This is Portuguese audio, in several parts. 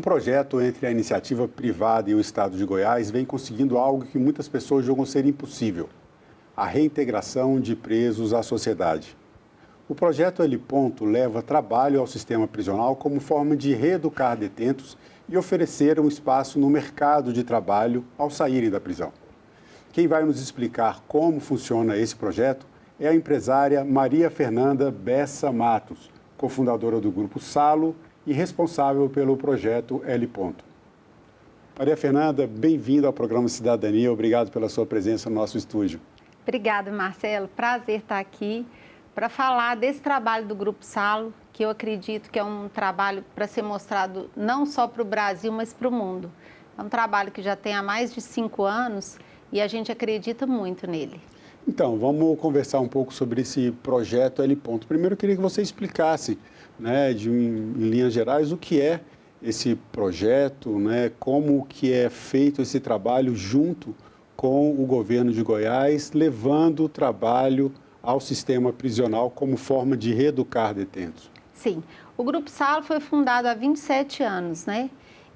projeto entre a iniciativa privada e o Estado de Goiás vem conseguindo algo que muitas pessoas julgam ser impossível: a reintegração de presos à sociedade. O projeto L. leva trabalho ao sistema prisional como forma de reeducar detentos e oferecer um espaço no mercado de trabalho ao saírem da prisão. Quem vai nos explicar como funciona esse projeto é a empresária Maria Fernanda Bessa Matos, cofundadora do Grupo Salo e responsável pelo projeto L. Maria Fernanda, bem-vinda ao programa Cidadania. Obrigado pela sua presença no nosso estúdio. Obrigada, Marcelo. Prazer estar aqui para falar desse trabalho do Grupo Salo, que eu acredito que é um trabalho para ser mostrado não só para o Brasil, mas para o mundo. É um trabalho que já tem há mais de 5 anos e a gente acredita muito nele. Então, vamos conversar um pouco sobre esse projeto L. Primeiro, eu queria que você explicasse, em linhas gerais, o que é esse projeto, como que é feito esse trabalho junto com o governo de Goiás, levando o trabalho ao sistema prisional como forma de reeducar detentos. Sim, o Grupo Salo foi fundado há 27 anos,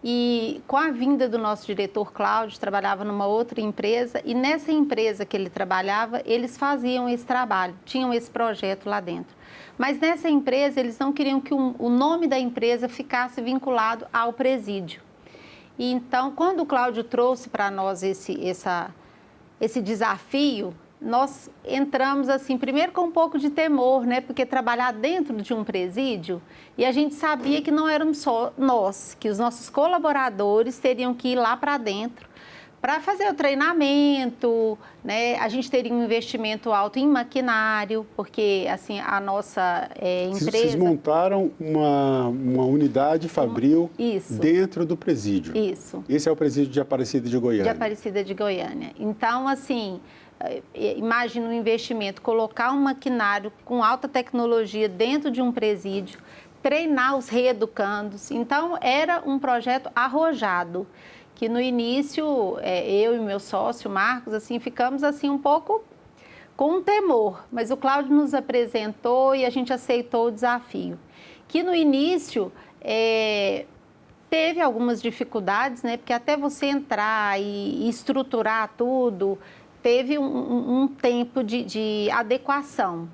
E com a vinda do nosso diretor Cláudio, trabalhava numa outra empresa e nessa empresa que ele trabalhava, eles faziam esse trabalho, tinham esse projeto lá dentro. Mas nessa empresa, eles não queriam que o nome da empresa ficasse vinculado ao presídio. E então, quando o Cláudio trouxe para nós esse desafio, nós entramos assim, primeiro com um pouco de temor, porque trabalhar dentro de um presídio, e a gente sabia que não éramos só nós, que os nossos colaboradores teriam que ir lá para dentro para fazer o treinamento, A gente teria um investimento alto em maquinário, porque assim, a nossa empresa... Vocês montaram uma unidade fabril Isso. Dentro do presídio. Isso. Esse é o presídio de Aparecida de Goiânia. De Aparecida de Goiânia. Então, assim, imagina um investimento, colocar um maquinário com alta tecnologia dentro de um presídio, treinar os reeducandos. Então, era um projeto arrojado, que no início, eu e meu sócio, Marcos, assim, ficamos assim um pouco com um temor, mas o Cláudio nos apresentou e a gente aceitou o desafio. Que no início teve algumas dificuldades, porque até você entrar e estruturar tudo, teve um tempo de adequação,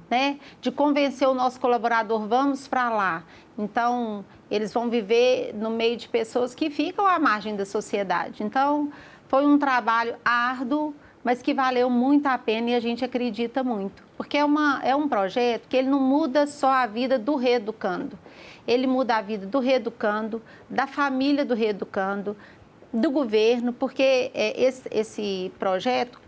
De convencer o nosso colaborador, vamos para lá. Então, eles vão viver no meio de pessoas que ficam à margem da sociedade. Então, foi um trabalho árduo, mas que valeu muito a pena e a gente acredita muito. Porque é um projeto que ele não muda só a vida do reeducando. Ele muda a vida do reeducando, da família do reeducando, do governo, porque esse projeto,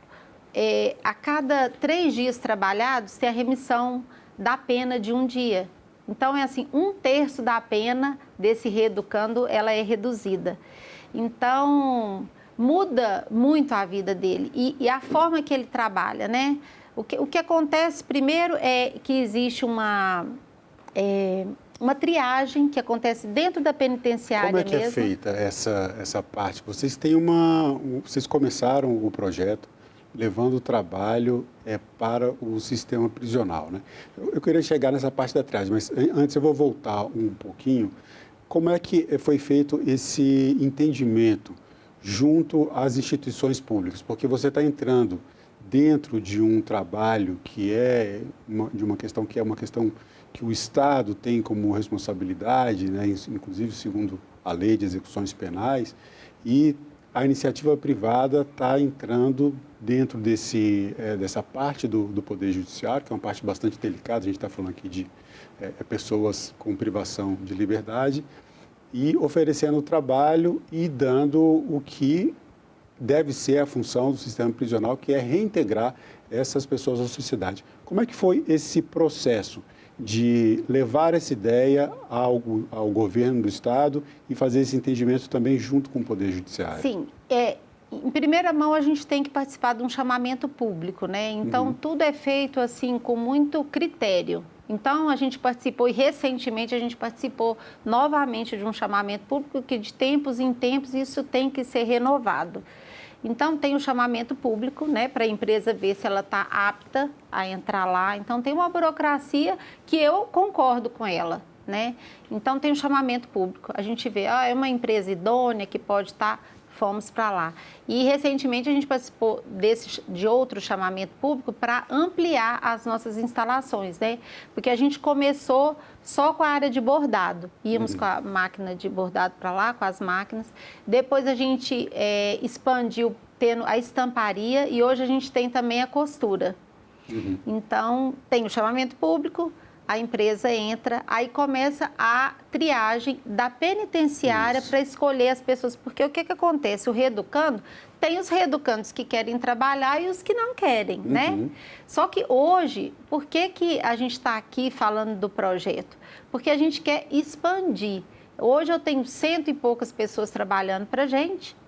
a cada 3 dias trabalhados, tem a remissão da pena de 1 dia. Então, é assim, 1/3 da pena desse reeducando, ela é reduzida. Então, muda muito a vida dele e a forma que ele trabalha, O que acontece primeiro é que existe uma triagem que acontece dentro da penitenciária mesmo. Como é que é feita essa parte? Vocês vocês começaram o projeto levando o trabalho para o sistema prisional, Eu queria chegar nessa parte da triagem, mas antes eu vou voltar um pouquinho. Como é que foi feito esse entendimento junto às instituições públicas? Porque você está entrando dentro de um trabalho que de uma questão que o Estado tem como responsabilidade, inclusive segundo a lei de execuções penais, e a iniciativa privada está entrando dentro dessa parte do Poder Judiciário, que é uma parte bastante delicada. A gente está falando aqui de pessoas com privação de liberdade, e oferecendo trabalho e dando o que deve ser a função do sistema prisional, que é reintegrar essas pessoas à sociedade. Como é que foi esse processo de levar essa ideia ao governo do Estado e fazer esse entendimento também junto com o Poder Judiciário? Sim, em primeira mão a gente tem que participar de um chamamento público, Então, tudo é feito assim com muito critério. Então, a gente participou e recentemente a gente participou novamente de um chamamento público que de tempos em tempos isso tem que ser renovado. Então, tem o chamamento público, para a empresa ver se ela está apta a entrar lá. Então, tem uma burocracia que eu concordo com ela, né? Então, tem um chamamento público. A gente vê, é uma empresa idônea que pode estar, fomos para lá. E, recentemente, a gente participou de outro chamamento público para ampliar as nossas instalações, né? Porque a gente começou só com a área de bordado. Íamos com a máquina de bordado para lá, com as máquinas. Depois, a gente expandiu tendo a estamparia e hoje a gente tem também a costura. Então, tem o chamamento público, a empresa entra, aí começa a triagem da penitenciária para escolher as pessoas. Porque o que acontece? O reeducando, tem os reeducandos que querem trabalhar e os que não querem, né? Só que hoje, por que a gente está aqui falando do projeto? Porque a gente quer expandir. Hoje eu tenho 100 e poucas pessoas trabalhando para a gente,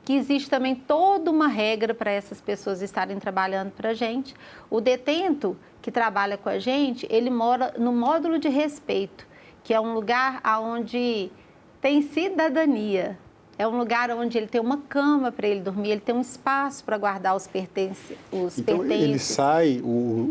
que existe também toda uma regra para essas pessoas estarem trabalhando para a gente. O detento que trabalha com a gente, ele mora no módulo de respeito, que é um lugar onde tem cidadania. É um lugar onde ele tem uma cama para ele dormir, ele tem um espaço para guardar os pertences. Então, ele sai,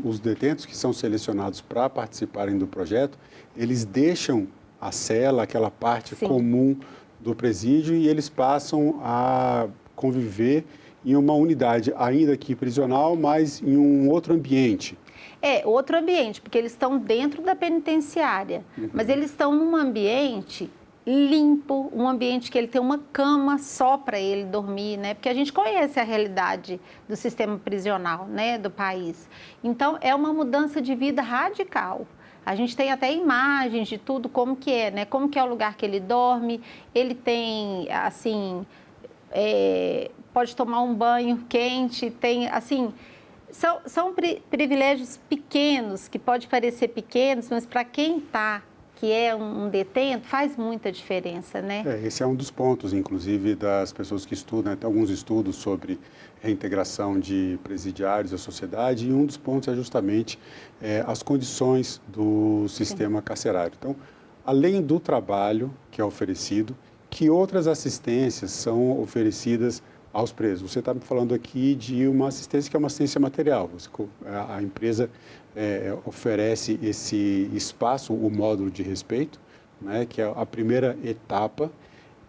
os detentos que são selecionados para participarem do projeto, eles deixam a cela, aquela parte comum do presídio, e eles passam a conviver em uma unidade, ainda que prisional, mas em um outro ambiente. Outro ambiente, porque eles estão dentro da penitenciária, mas eles estão num ambiente limpo, um ambiente que ele tem uma cama só para ele dormir, né? Porque a gente conhece a realidade do sistema prisional, né, do país. Então, é uma mudança de vida radical. A gente tem até imagens de tudo, como que é, né? Como que é o lugar que ele dorme, ele tem, assim, pode tomar um banho quente, tem, assim, são privilégios pequenos, que pode parecer pequenos, mas para quem está, que é um detento, faz muita diferença, né? Esse é um dos pontos, inclusive, das pessoas que estudam, tem alguns estudos sobre reintegração de presidiários à sociedade, e um dos pontos é justamente as condições do sistema carcerário. Então, além do trabalho que é oferecido, que outras assistências são oferecidas aos presos? Você está me falando aqui de uma assistência que é uma assistência material. A empresa oferece esse espaço, o módulo de respeito, né, que é a primeira etapa,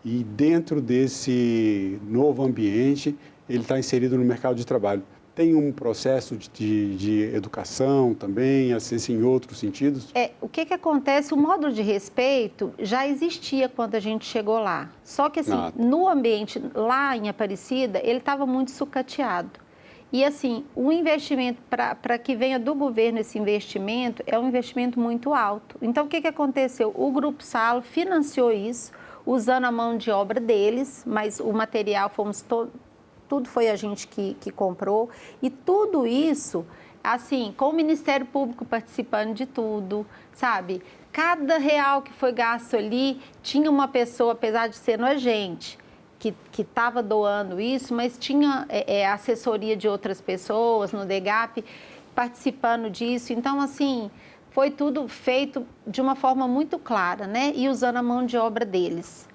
e dentro desse novo ambiente, ele está inserido no mercado de trabalho. Tem um processo de educação também, assistência em outros sentidos? O que acontece? O módulo de respeito já existia quando a gente chegou lá. Só que, assim, no ambiente lá em Aparecida, ele estava muito sucateado. E, assim, o investimento, para que venha do governo esse investimento, é um investimento muito alto. Então, o que aconteceu? O Grupo Salo financiou isso, usando a mão de obra deles, mas o material tudo foi a gente que comprou. E tudo isso, assim, com o Ministério Público participando de tudo, sabe? Cada real que foi gasto ali, tinha uma pessoa, apesar de ser nojente, que estava doando isso, mas tinha assessoria de outras pessoas no DEGAP participando disso. Então, assim, foi tudo feito de uma forma muito clara, né? E usando a mão de obra deles.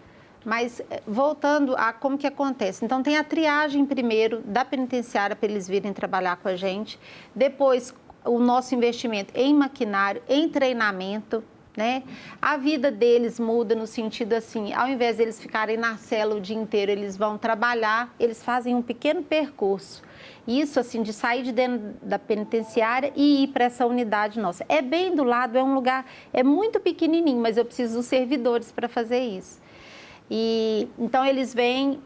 Mas, voltando a como que acontece. Então, tem a triagem primeiro da penitenciária para eles virem trabalhar com a gente. Depois, o nosso investimento em maquinário, em treinamento, né? A vida deles muda no sentido assim, ao invés de eles ficarem na cela o dia inteiro, eles vão trabalhar, eles fazem um pequeno percurso. Isso, assim, de sair de dentro da penitenciária e ir para essa unidade nossa. É bem do lado, é um lugar, é muito pequenininho, mas eu preciso dos servidores para fazer isso. E então eles vêm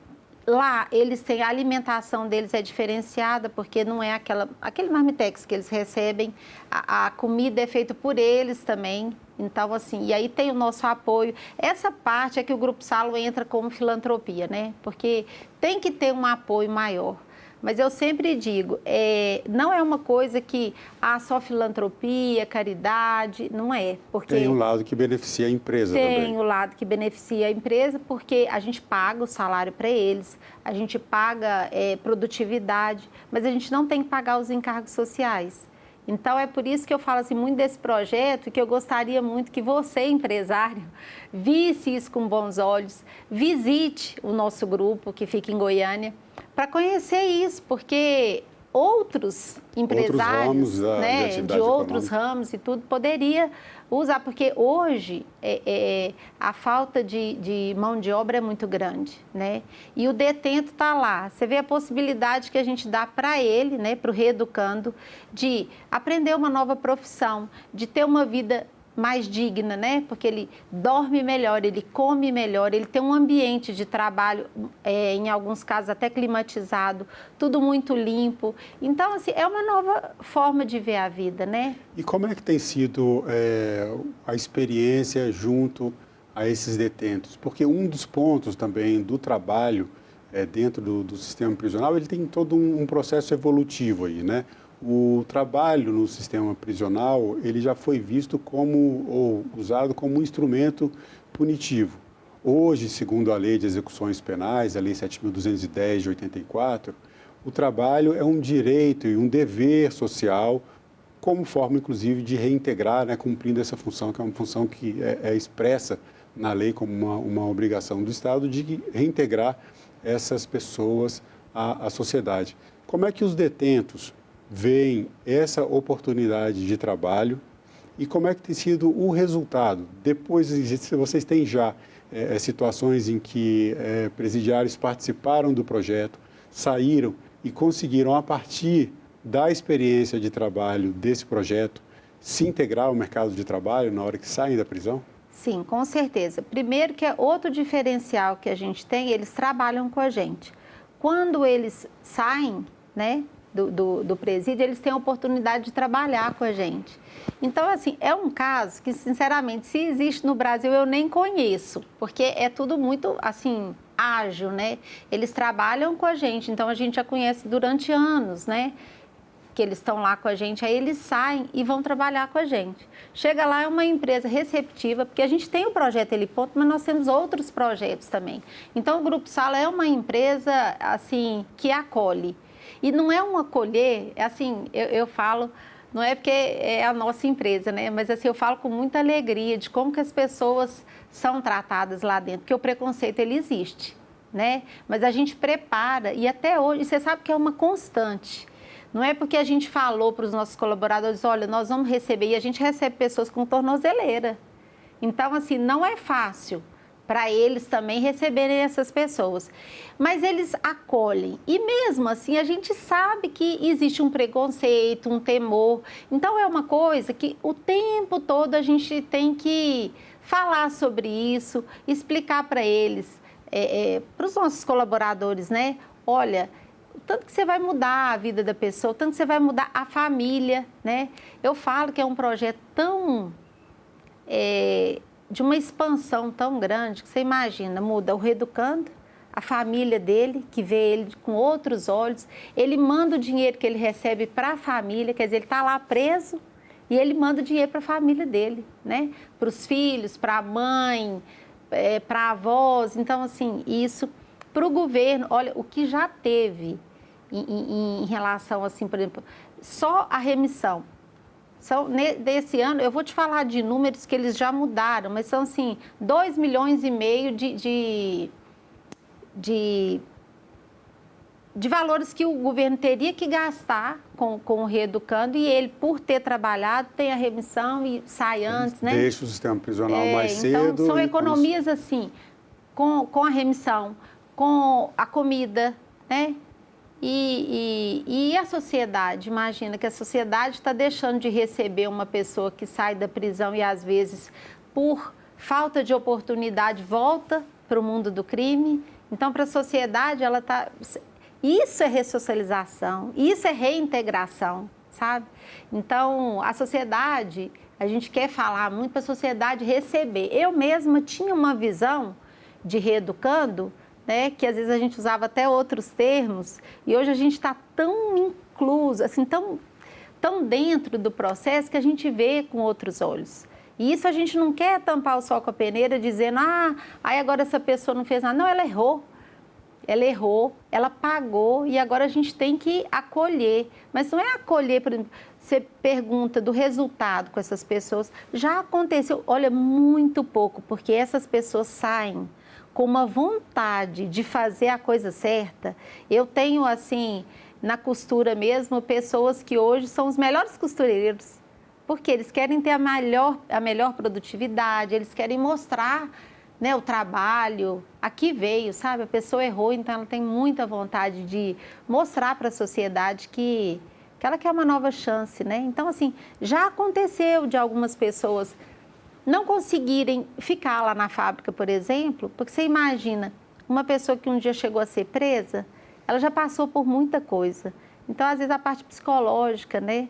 lá, eles têm a alimentação deles é diferenciada, porque não é aquele marmitex que eles recebem, a comida é feita por eles também. Então, assim, e aí tem o nosso apoio. Essa parte é que o Grupo Salo entra como filantropia, né? Porque tem que ter um apoio maior. Mas eu sempre digo, não é uma coisa que só filantropia, caridade, não é. Porque tem um lado que beneficia a empresa também. Tem o lado que beneficia a empresa, porque a gente paga o salário para eles, a gente paga produtividade, mas a gente não tem que pagar os encargos sociais. Então, é por isso que eu falo assim, muito desse projeto e que eu gostaria muito que você, empresário, visse isso com bons olhos, visite o nosso grupo que fica em Goiânia, para conhecer isso, porque outros empresários, ramos né, de outros ramos e tudo, poderia usar, porque hoje a falta de mão de obra é muito grande, né? E o detento está lá. Você vê a possibilidade que a gente dá para ele, né, para o reeducando, de aprender uma nova profissão, de ter uma vida mais digna, né? Porque ele dorme melhor, ele come melhor, ele tem um ambiente de trabalho, em alguns casos até climatizado, tudo muito limpo. Então, assim, é uma nova forma de ver a vida, né? E como é que tem sido a experiência junto a esses detentos? Porque um dos pontos também do trabalho dentro do sistema prisional, ele tem todo um processo evolutivo aí, né? O trabalho no sistema prisional, ele já foi visto ou usado como um instrumento punitivo. Hoje, segundo a Lei de Execuções Penais, a Lei 7.210 de 84, o trabalho é um direito e um dever social, como forma, inclusive, de reintegrar, né, cumprindo essa função, que é uma função que é expressa na lei como uma obrigação do Estado de reintegrar essas pessoas à sociedade. Como é que os detentos veem essa oportunidade de trabalho e como é que tem sido o resultado? Depois, se vocês têm já situações em que presidiários participaram do projeto, saíram e conseguiram, a partir da experiência de trabalho desse projeto, se integrar ao mercado de trabalho na hora que saem da prisão? Sim, com certeza. Primeiro que é outro diferencial que a gente tem, eles trabalham com a gente. Quando eles saem, né, do presídio, eles têm a oportunidade de trabalhar com a gente. Então, assim, é um caso que, sinceramente, se existe no Brasil, eu nem conheço, porque é tudo muito, assim, ágil, né? Eles trabalham com a gente, então a gente já conhece durante anos, né? Que eles estão lá com a gente, aí eles saem e vão trabalhar com a gente. Chega lá, é uma empresa receptiva, porque a gente tem o projeto Heliponto, mas nós temos outros projetos também. Então, o Grupo Sala é uma empresa, assim, que acolhe. E não é um acolher, assim, eu falo, não é porque é a nossa empresa, né? Mas assim, eu falo com muita alegria de como que as pessoas são tratadas lá dentro, porque o preconceito, ele existe, né? Mas a gente prepara e até hoje, você sabe que é uma constante. Não é porque a gente falou para os nossos colaboradores, olha, nós vamos receber, e a gente recebe pessoas com tornozeleira. Então, assim, não é fácil para eles também receberem essas pessoas. Mas eles acolhem. E mesmo assim, a gente sabe que existe um preconceito, um temor. Então, é uma coisa que o tempo todo a gente tem que falar sobre isso, explicar para eles, para os nossos colaboradores, né? Olha, o tanto que você vai mudar a vida da pessoa, o tanto que você vai mudar a família, né? Eu falo que é um projeto tão... de uma expansão tão grande, que você imagina, muda o reeducando, a família dele, que vê ele com outros olhos, ele manda o dinheiro que ele recebe para a família, quer dizer, ele está lá preso e ele manda o dinheiro para a família dele, né? Para os filhos, para a mãe, para avós. Então, assim, isso para o governo, olha, o que já teve em relação, assim, por exemplo, só a remissão. Desse ano, eu vou te falar de números que eles já mudaram, mas são assim, 2,5 milhões de valores que o governo teria que gastar com o reeducando, e ele, por ter trabalhado, tem a remissão e sai antes, né? Deixa o sistema prisional mais então, cedo. São economias assim, com a remissão, com a comida, né? E a sociedade, imagina que a sociedade está deixando de receber uma pessoa que sai da prisão e, às vezes, por falta de oportunidade, volta para o mundo do crime. Então, para a sociedade, ela está... Isso é ressocialização, isso é reintegração, sabe? Então, a sociedade, a gente quer falar muito para a sociedade receber. Eu mesma tinha uma visão de reeducando, né, que às vezes a gente usava até outros termos, e hoje a gente está tão incluso, assim, tão dentro do processo que a gente vê com outros olhos. E isso a gente não quer tampar o sol com a peneira dizendo, aí agora essa pessoa não fez nada. Não, ela errou, ela pagou e agora a gente tem que acolher. Mas não é acolher, por exemplo, você pergunta do resultado com essas pessoas. Já aconteceu, olha, muito pouco, porque essas pessoas saem com uma vontade de fazer a coisa certa. Eu tenho, assim, na costura mesmo, pessoas que hoje são os melhores costureiros, porque eles querem ter a melhor produtividade, eles querem mostrar, né, o trabalho, aqui veio, sabe? A pessoa errou, então ela tem muita vontade de mostrar para a sociedade que ela quer uma nova chance, né? Então, assim, já aconteceu de algumas pessoas não conseguirem ficar lá na fábrica, por exemplo, porque você imagina, uma pessoa que um dia chegou a ser presa, ela já passou por muita coisa. Então, às vezes, a parte psicológica, né?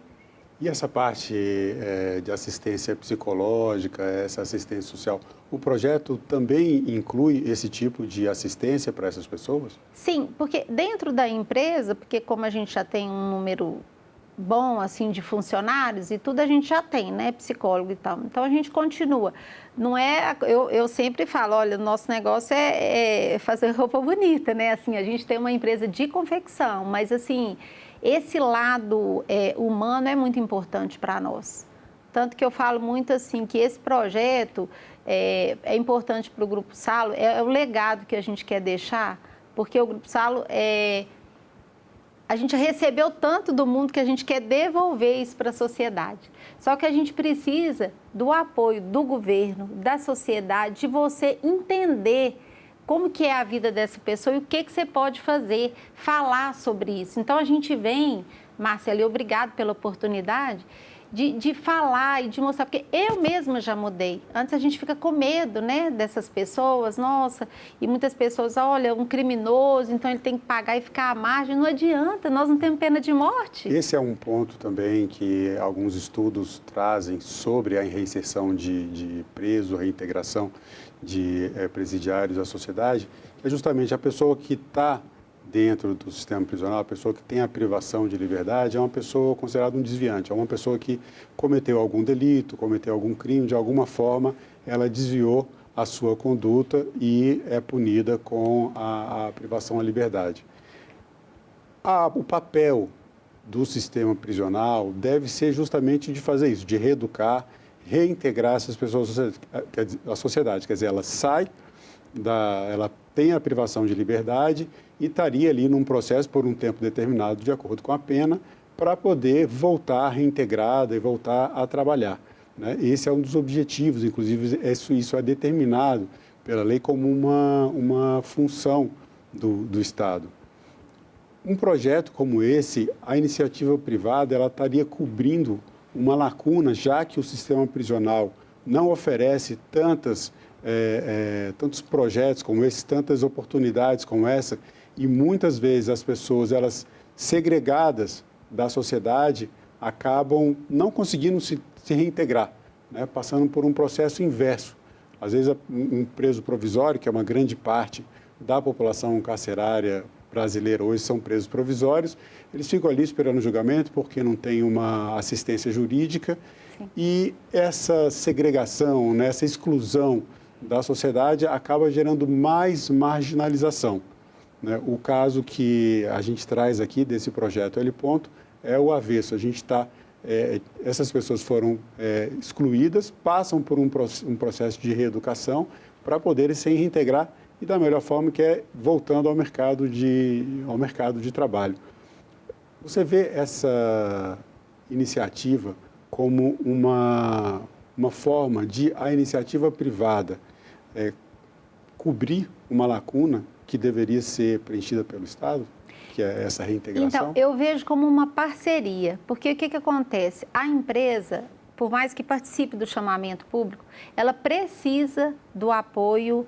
E essa parte de assistência psicológica, essa assistência social, o projeto também inclui esse tipo de assistência para essas pessoas? Sim, porque dentro da empresa, porque como a gente já tem um número bom, assim, de funcionários e tudo, a gente já tem, né, psicólogo e tal. Então, a gente continua. Não é, eu sempre falo, olha, o nosso negócio é fazer roupa bonita, né? Assim, a gente tem uma empresa de confecção, mas, assim, esse lado humano é muito importante para nós. Tanto que eu falo muito, assim, que esse projeto é importante para o Grupo Salo, é o legado que a gente quer deixar, porque o Grupo Salo a gente recebeu tanto do mundo que a gente quer devolver isso para a sociedade. Só que a gente precisa do apoio do governo, da sociedade, de você entender como que é a vida dessa pessoa e o que você pode fazer, falar sobre isso. Então, a gente vem, Marcelo, e obrigado pela oportunidade, de falar e de mostrar, porque eu mesma já mudei. Antes a gente fica com medo, né, dessas pessoas, nossa, e muitas pessoas, olha, um criminoso, então ele tem que pagar e ficar à margem. Não adianta, nós não temos pena de morte. Esse é um ponto também que alguns estudos trazem sobre a reinserção de preso, reintegração de presidiários à sociedade, é justamente a pessoa que está dentro do sistema prisional, a pessoa que tem a privação de liberdade, é uma pessoa considerada um desviante, é uma pessoa que cometeu algum delito, cometeu algum crime, de alguma forma ela desviou a sua conduta e é punida com a privação à liberdade. O papel do sistema prisional deve ser justamente de fazer isso, de reeducar, reintegrar essas pessoas à sociedade, quer dizer, ela sai ela tem a privação de liberdade e estaria ali num processo por um tempo determinado, de acordo com a pena, para poder voltar reintegrada e voltar a trabalhar, né? Esse é um dos objetivos, inclusive isso é determinado pela lei como uma função do Estado. Um projeto como esse, a iniciativa privada, ela estaria cobrindo uma lacuna, já que o sistema prisional não oferece tantos projetos como esse, tantas oportunidades como essa, e muitas vezes as pessoas, elas segregadas da sociedade, acabam não conseguindo se reintegrar, né? Passando por um processo inverso. Às vezes, um preso provisório, que é uma grande parte da população carcerária brasileira hoje são presos provisórios, eles ficam ali esperando o julgamento porque não tem uma assistência jurídica. Sim. E essa segregação, né, essa exclusão da sociedade acaba gerando mais marginalização, né? O caso que a gente traz aqui desse projeto L Ponto é o avesso. A gente está, essas pessoas foram excluídas, passam por um processo de reeducação para poderem se reintegrar e da melhor forma, que é voltando ao mercado de trabalho. Você vê essa iniciativa como uma forma de a iniciativa privada cobrir uma lacuna que deveria ser preenchida pelo Estado, que é essa reintegração? Então, eu vejo como uma parceria, porque o que acontece? A empresa, por mais que participe do chamamento público, ela precisa do apoio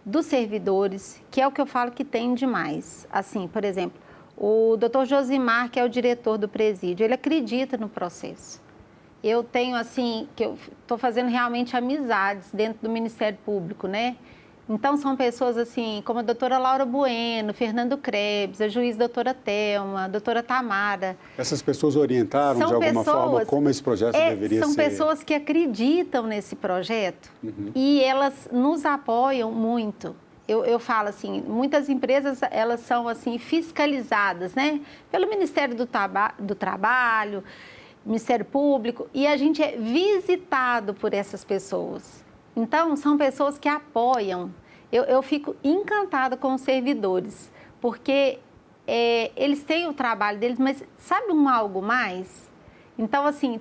dos servidores, que é o que eu falo que tem demais. Assim, por exemplo, o Dr. Josimar, que é o diretor do presídio, ele acredita no processo. Eu tenho, assim, que eu estou fazendo realmente amizades dentro do Ministério Público, né? Então, são pessoas, assim, como a doutora Laura Bueno, Fernando Krebs, a juiz doutora Thelma, a doutora Tamara. Essas pessoas orientaram, de alguma forma, como esse projeto deveria ser? São pessoas que acreditam nesse projeto e elas nos apoiam muito. Eu falo assim, muitas empresas, elas são, assim, fiscalizadas, né? Pelo Ministério do Trabalho, Ministério Público, e a gente é visitado por essas pessoas. Então, são pessoas que apoiam. Eu fico encantada com os servidores, porque eles têm o trabalho deles, mas sabe algo mais? Então, assim,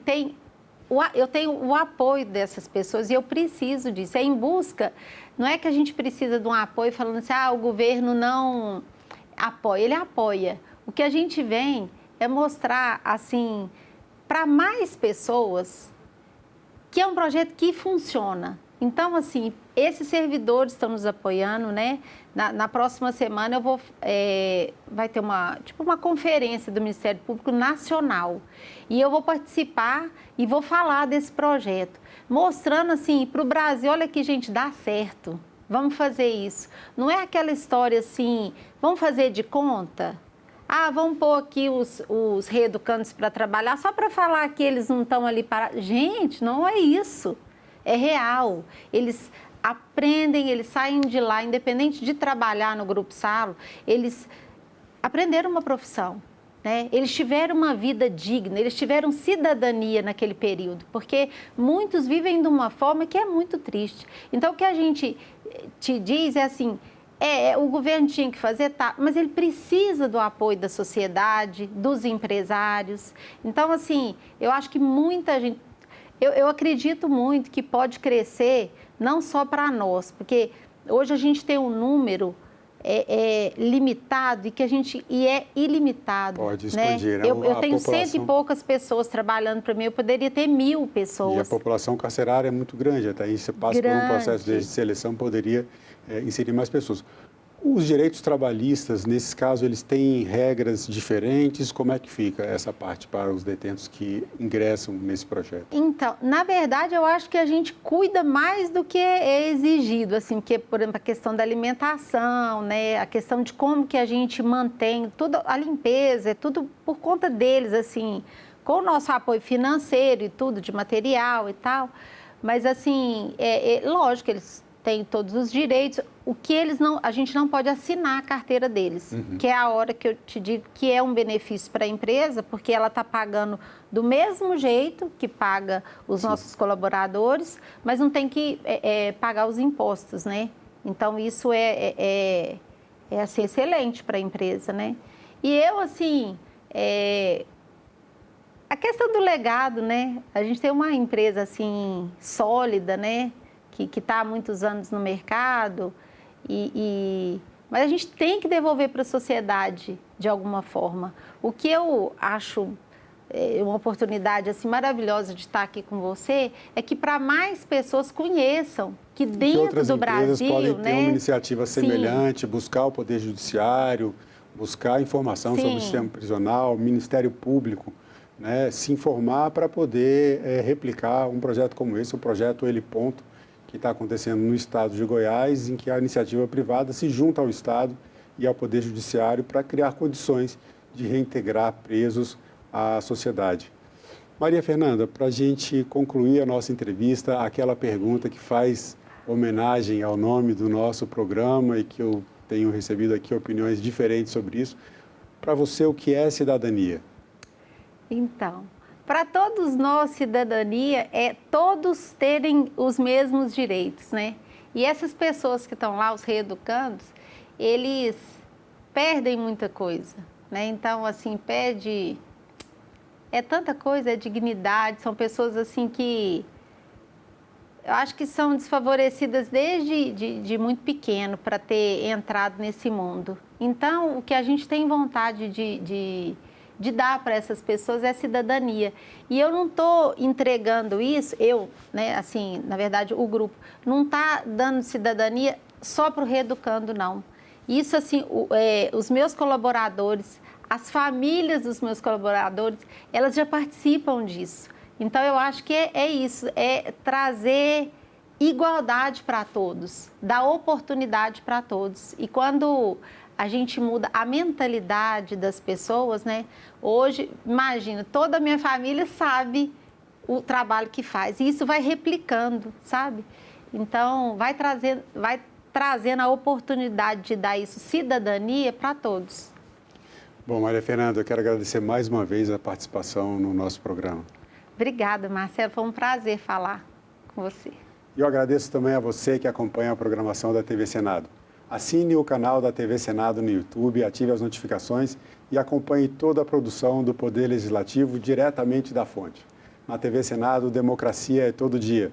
eu tenho o apoio dessas pessoas e eu preciso disso. É em busca, não é que a gente precisa de um apoio falando assim, o governo não apoia, ele apoia. O que a gente vem é mostrar, assim, para mais pessoas que é um projeto que funciona. Então, assim, esses servidores estão nos apoiando, né? Na próxima semana vai ter uma conferência do Ministério Público Nacional. E eu vou participar e vou falar desse projeto, mostrando assim para o Brasil, olha aqui, gente, dá certo. Vamos fazer isso. Não é aquela história assim, vamos fazer de conta? Vamos pôr aqui os reeducandos para trabalhar só para falar que eles não estão ali para... Gente, não é isso. É real. Eles aprendem, eles saem de lá, independente de trabalhar no Grupo Salo, eles aprenderam uma profissão, né? Eles tiveram uma vida digna, eles tiveram cidadania naquele período, porque muitos vivem de uma forma que é muito triste. Então, o que a gente te diz é assim, o governo tinha que fazer, tá, mas ele precisa do apoio da sociedade, dos empresários. Então, assim, eu acho que muita gente... Eu acredito muito que pode crescer não só para nós, porque hoje a gente tem um número limitado e é ilimitado. Pode expandir, né? Eu tenho 100 e poucas pessoas trabalhando para mim, eu poderia ter 1000 pessoas. E a população carcerária é muito grande, até aí você passa por um processo de seleção, poderia inserir mais pessoas. Os direitos trabalhistas, nesses casos, eles têm regras diferentes? Como é que fica essa parte para os detentos que ingressam nesse projeto? Então, na verdade, eu acho que a gente cuida mais do que é exigido, assim, porque, por exemplo, a questão da alimentação, né, a questão de como que a gente mantém tudo, a limpeza, é tudo por conta deles, assim, com o nosso apoio financeiro e tudo, de material e tal. Mas, assim, lógico que eles têm todos os direitos. O que a gente não pode assinar a carteira deles, que é a hora que eu te digo que é um benefício para a empresa, porque ela está pagando do mesmo jeito que paga os nossos colaboradores, mas não tem que pagar os impostos, né? Então, isso é assim, excelente para a empresa, né? E eu, assim, a questão do legado, né? A gente tem uma empresa, assim, sólida, né? Que está há muitos anos no mercado, mas a gente tem que devolver para a sociedade de alguma forma. O que eu acho uma oportunidade assim, maravilhosa de estar aqui com você é que para mais pessoas conheçam que dentro do Brasil... podem ter uma iniciativa semelhante, buscar o Poder Judiciário, buscar informação sobre o sistema prisional, Ministério Público, né, se informar para poder replicar um projeto como esse, o projeto Ele Ponto, que está acontecendo no estado de Goiás, em que a iniciativa privada se junta ao Estado e ao Poder Judiciário para criar condições de reintegrar presos à sociedade. Maria Fernanda, para a gente concluir a nossa entrevista, aquela pergunta que faz homenagem ao nome do nosso programa e que eu tenho recebido aqui opiniões diferentes sobre isso. Para você, o que é cidadania? Então... Para todos nós, cidadania é todos terem os mesmos direitos, né? E essas pessoas que estão lá, os reeducandos, eles perdem muita coisa, né? Então, assim, perde... É tanta coisa, é dignidade, são pessoas, assim, que... Eu acho que são desfavorecidas desde de muito pequeno para ter entrado nesse mundo. Então, o que a gente tem vontade de dar para essas pessoas é cidadania. E eu não estou entregando isso, né, assim, na verdade, o grupo, não está dando cidadania só para o reeducando, não. Isso, assim, os meus colaboradores, as famílias dos meus colaboradores, elas já participam disso. Então, eu acho que é isso, é trazer igualdade para todos, dar oportunidade para todos. E quando a gente muda a mentalidade das pessoas, né? Hoje, imagina, toda a minha família sabe o trabalho que faz e isso vai replicando, sabe? Então, vai trazendo a oportunidade de dar isso, cidadania, para todos. Bom, Maria Fernanda, eu quero agradecer mais uma vez a participação no nosso programa. Obrigada, Marcelo, foi um prazer falar com você. E eu agradeço também a você que acompanha a programação da TV Senado. Assine o canal da TV Senado no YouTube, ative as notificações e acompanhe toda a produção do Poder Legislativo diretamente da fonte. Na TV Senado, democracia é todo dia.